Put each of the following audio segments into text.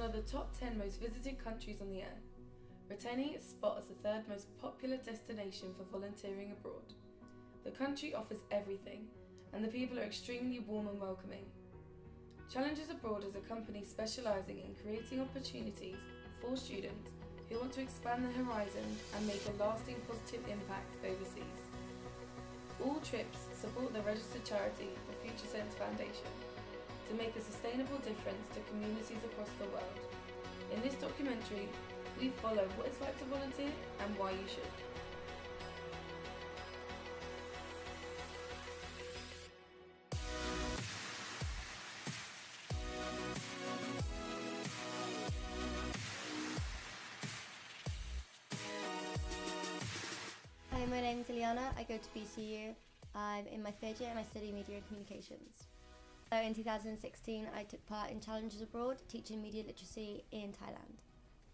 of the top 10 most visited countries on the earth, retaining its spot as the third most popular destination for volunteering abroad. The country offers everything, and the people are extremely warm and welcoming. Challenges Abroad is a company specialising in creating opportunities for students who want to expand their horizons and make a lasting positive impact overseas. All trips support the registered charity, the Future Sense Foundation, to make a sustainable difference to communities across the world. In this documentary, we follow what it's like to volunteer and why you should. Hi, my name is Ileana. I go to BCU. I'm in my third year and I study media and communications. So in 2016, I took part in Challenges Abroad, teaching media literacy in Thailand.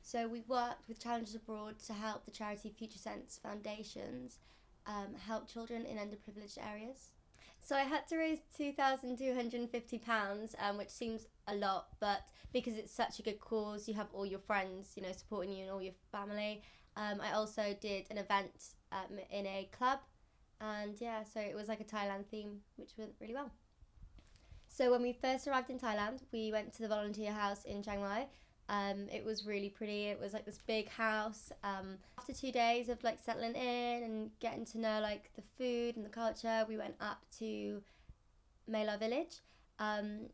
So we worked with Challenges Abroad to help the charity Future Sense Foundations help children in underprivileged areas. So I had to raise £2,250, which seems a lot, but because it's such a good cause, you have all your friends, supporting you and all your family. I also did an event in a club, and so it was like a Thailand theme, which went really well. So when we first arrived in Thailand, we went to the volunteer house in Chiang Mai. It was really pretty. It was like this big house. After 2 days of like settling in and getting to know like the food and the culture, we went up to Mela village,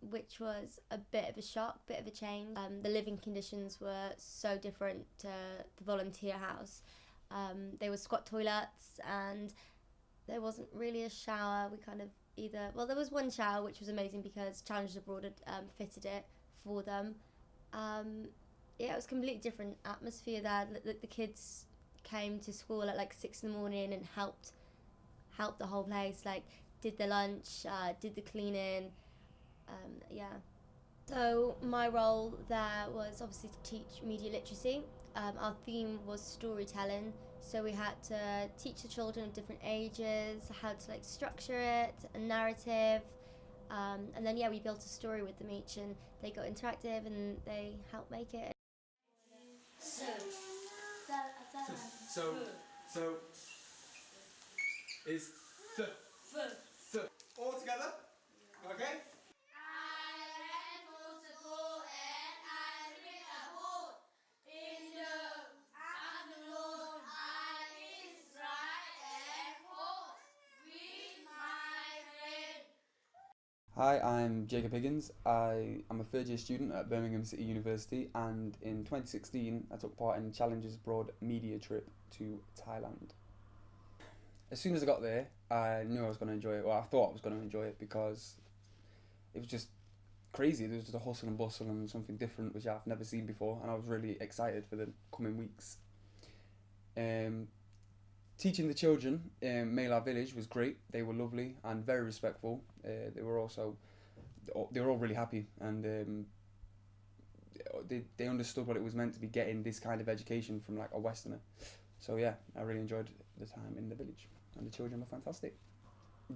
which was a bit of a shock, bit of a change. The living conditions were so different to the volunteer house. There were squat toilets and there wasn't really a shower. There was one shower, which was amazing because Challenges Abroad had fitted it for them. It was a completely different atmosphere there. The kids came to school at like 6 in the morning and helped the whole place, like did the lunch, did the cleaning, So my role there was obviously to teach media literacy. Our theme was storytelling, so we had to teach the children of different ages how to like structure it, a narrative, and then we built a story with them each, and they got interactive and they helped make it. So is th all together? Okay. Hi, I'm Jacob Higgins. I am a third year student at Birmingham City University, and in 2016 I took part in Challenges Abroad media trip to Thailand. As soon as I got there, I knew I was going to enjoy it, or I thought I was going to enjoy it, because it was just crazy. There was just a hustle and bustle and something different which I've never seen before, and I was really excited for the coming weeks. Teaching the children in Mela village was great. They were lovely and very respectful. They were all really happy, and they understood what it was meant to be getting this kind of education from like a Westerner. So I really enjoyed the time in the village, and the children were fantastic.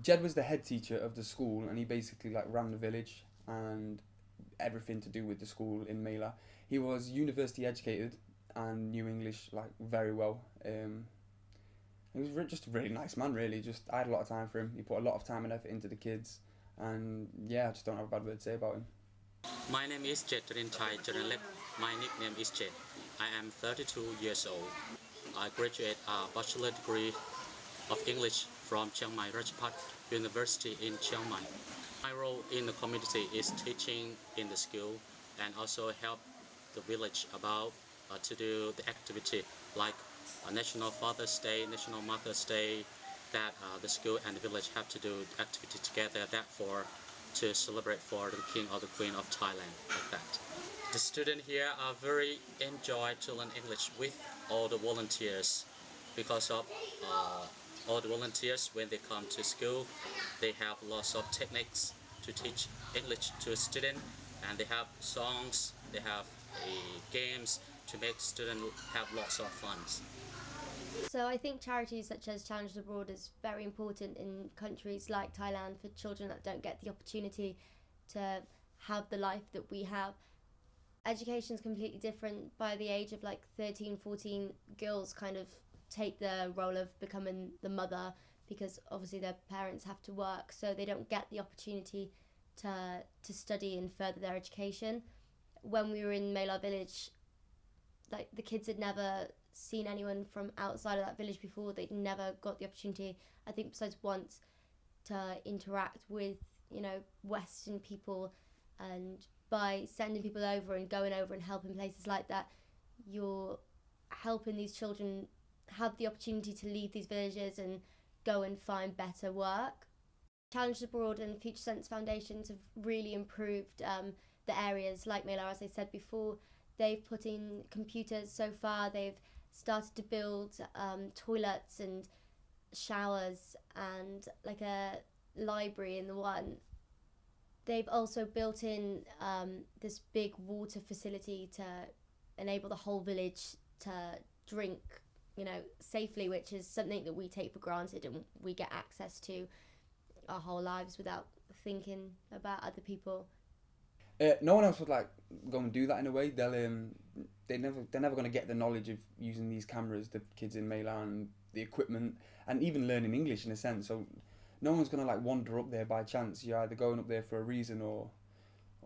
Jed was the head teacher of the school, and he basically like ran the village and everything to do with the school in Mela. He was university educated and knew English like very well. He was just a really nice man, really. I had a lot of time for him. He put a lot of time and effort into the kids, and I just don't have a bad word to say about him. My name is Jet Chai Janalep. My nickname is Jet. I am 32 years old. I graduated a bachelor degree of English from Chiang Mai Ratchapat University in Chiang Mai. My role in the community is teaching in the school and also help the village about to do the activity like National Father's Day, National Mother's Day, that the school and the village have to do activity together, to celebrate for the King or the Queen of Thailand, like that. The students here are very enjoy to learn English with all the volunteers, because of all the volunteers, when they come to school, they have lots of techniques to teach English to a student, and they have songs, they have games to make students have lots of fun. So I think charities such as Challenges Abroad is very important in countries like Thailand for children that don't get the opportunity to have the life that we have. Education's completely different. By the age of like 13, 14, girls kind of take the role of becoming the mother because obviously their parents have to work, so they don't get the opportunity to study and further their education. When we were in Mela village, like the kids had never seen anyone from outside of that village before. They'd never got the opportunity, I think besides once, to interact with, you know, Western people. And by sending people over and going over and helping places like that, you're helping these children have the opportunity to leave these villages and go and find better work. Challenge Abroad and Future Sense Foundations have really improved the areas like Mela, as I said before. They've put in computers so far, they've started to build toilets and showers and like a library in the one. They've also built in this big water facility to enable the whole village to drink, you know, safely, which is something that we take for granted and we get access to our whole lives without thinking about other people. No one else would like go and do that in a way. They're never going to get the knowledge of using these cameras, the kids in Mela, the equipment, and even learning English in a sense. So no one's going to like wander up there by chance. You're either going up there for a reason or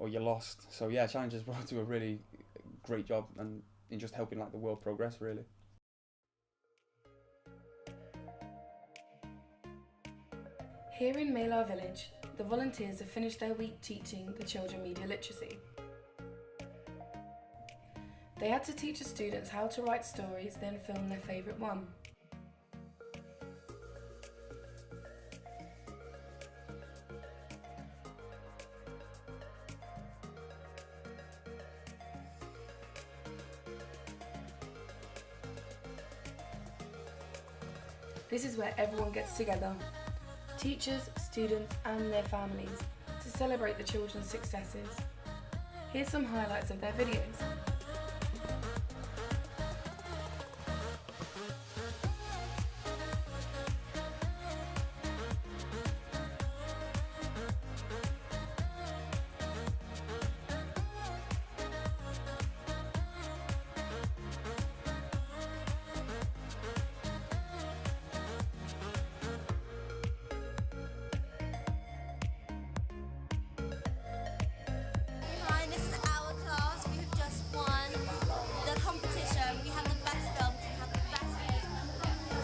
you're lost. So yeah, Challenge Abroad do a really great job and in just helping like the world progress really. Here in Mela village, the volunteers have finished their week teaching the children media literacy. They had to teach the students how to write stories, then film their favourite one. This is where everyone gets together. Teachers, students and their families to celebrate the children's successes. Here's some highlights of their videos. Hi, this is our class. We have just won the competition. We have the best films, we have the best music.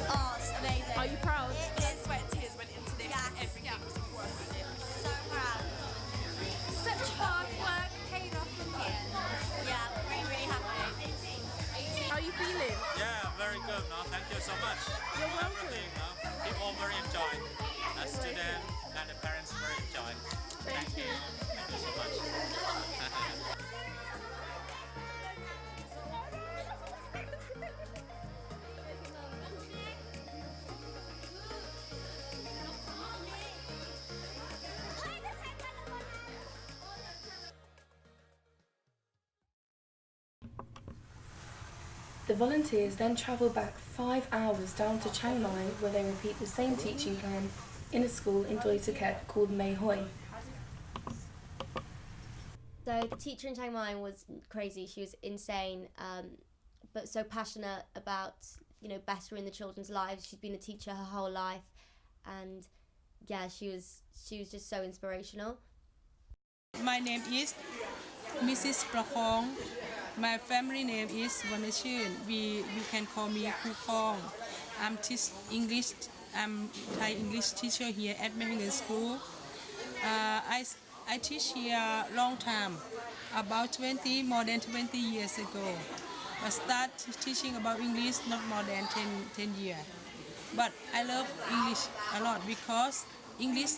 Oh, it's amazing. Are you proud? It is. Sweat and tears went into this. Yes. Everything was worth it. So proud. Such hard work paid off in the end. Yeah, we're really happy. How are you feeling? Yeah, very good. No, thank you so much. You're welcome. Everything, people very enjoyed. The student and the parents very enjoyed. Thank you. Thank you so much. The volunteers then travel back 5 hours down to Chiang Mai where they repeat the same teaching plan in a school in Doi Saket called Mae Hoi. So the teacher in Chiang Mai was crazy. She was insane, but so passionate about, you know, bettering the children's lives. She's been a teacher her whole life, and yeah, she was just so inspirational. My name is Mrs. Prakong. My family name is Vanachun. You can call me Kukong. I'm English. I'm Thai English teacher here at Mehingen School. I teach here long time, about more than 20 years ago. I start teaching about English not more than 10 years. But I love English a lot because English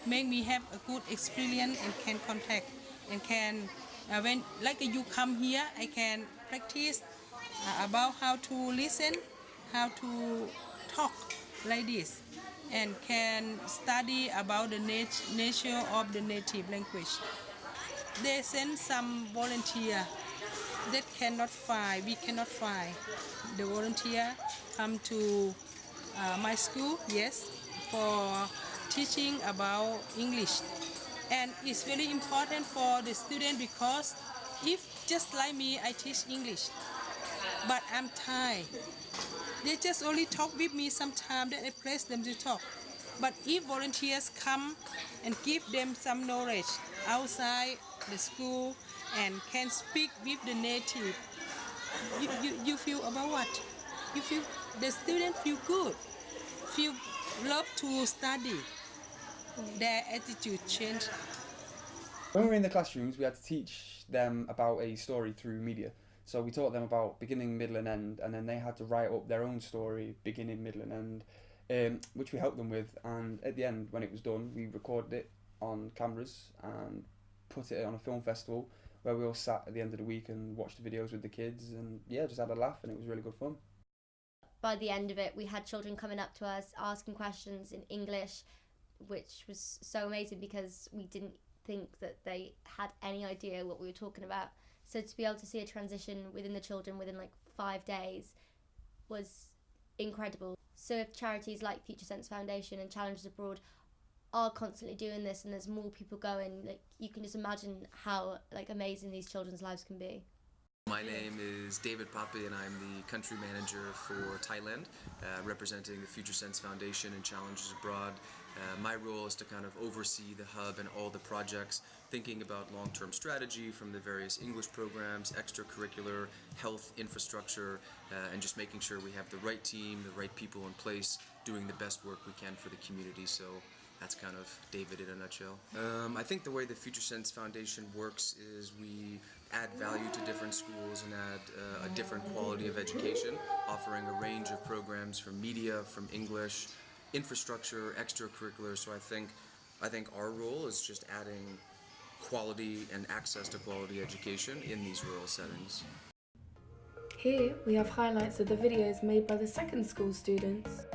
make me have a good experience and can contact and can when like you come here, I can practice about how to listen, how to talk like this, and can study about the nature of the native language. They send some volunteer that cannot find, we cannot find. The volunteer come to my school, yes, for teaching about English. And it's very important for the student because if just like me, I teach English, but I'm Thai. They just only talk with me sometimes, then I press them to talk. But if volunteers come and give them some knowledge outside the school and can speak with the native, you feel about what? You feel the student feel good, feel love to study. Their attitude change. When we were in the classrooms, we had to teach them about a story through media. So we taught them about beginning, middle, and end, and then they had to write up their own story, beginning, middle, and end, which we helped them with. And at the end, when it was done, we recorded it on cameras and put it on a film festival where we all sat at the end of the week and watched the videos with the kids, and yeah, just had a laugh, and it was really good fun. By the end of it, we had children coming up to us asking questions in English, which was so amazing because we didn't think that they had any idea what we were talking about. So to be able to see a transition within the children within like 5 days was incredible. So if charities like Future Sense Foundation and Challenges Abroad are constantly doing this and there's more people going, like, you can just imagine how like amazing these children's lives can be. My name is David Papi and I'm the country manager for Thailand, representing the Future Sense Foundation and Challenges Abroad. My role is to kind of oversee the hub and all the projects, thinking about long-term strategy from the various English programs, extracurricular, health infrastructure, and just making sure we have the right team, the right people in place, doing the best work we can for the community. So that's kind of David in a nutshell. I think the way the Future Sense Foundation works is we add value to different schools and add a different quality of education, offering a range of programs from media, from English, infrastructure, extracurricular. So I think our role is just adding quality and access to quality education in these rural settings. Here we have highlights of the videos made by the second school students.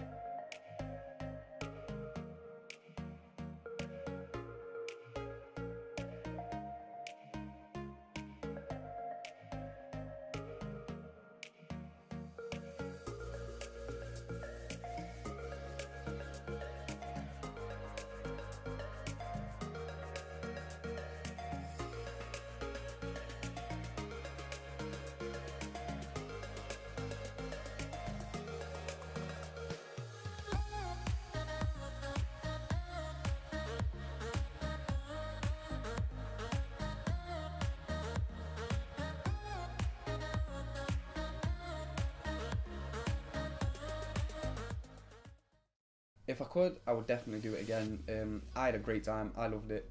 If I could, I would definitely do it again. I had a great time. I loved it.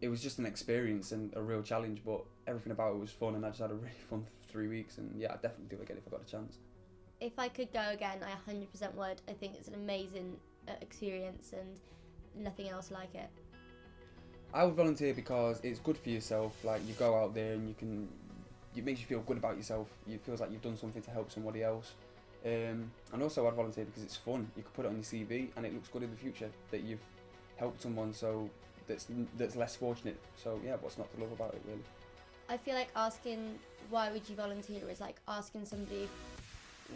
It was just an experience and a real challenge, but everything about it was fun, and I just had a really fun 3 weeks. And yeah, I'd definitely do it again if I got a chance. If I could go again, I 100% would. I think it's an amazing experience and nothing else like it. I would volunteer because it's good for yourself. Like, you go out there and it makes you feel good about yourself. It feels like you've done something to help somebody else. And also I'd volunteer because it's fun. You could put it on your CV and it looks good in the future that you've helped someone that's less fortunate. So yeah, what's not to love about it, really? I feel like asking why would you volunteer is like asking somebody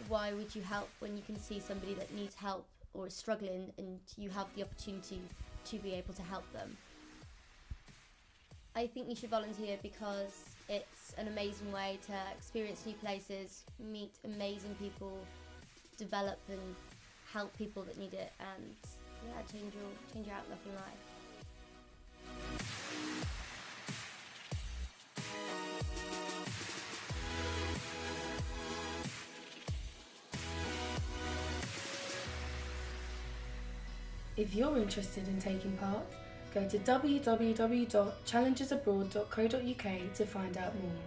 why would you help when you can see somebody that needs help or is struggling and you have the opportunity to be able to help them. I think you should volunteer because it's an amazing way to experience new places, meet amazing people, develop and help people that need it, and yeah, change your outlook in life. If you're interested in taking part, go to www.challengesabroad.co.uk to find out more.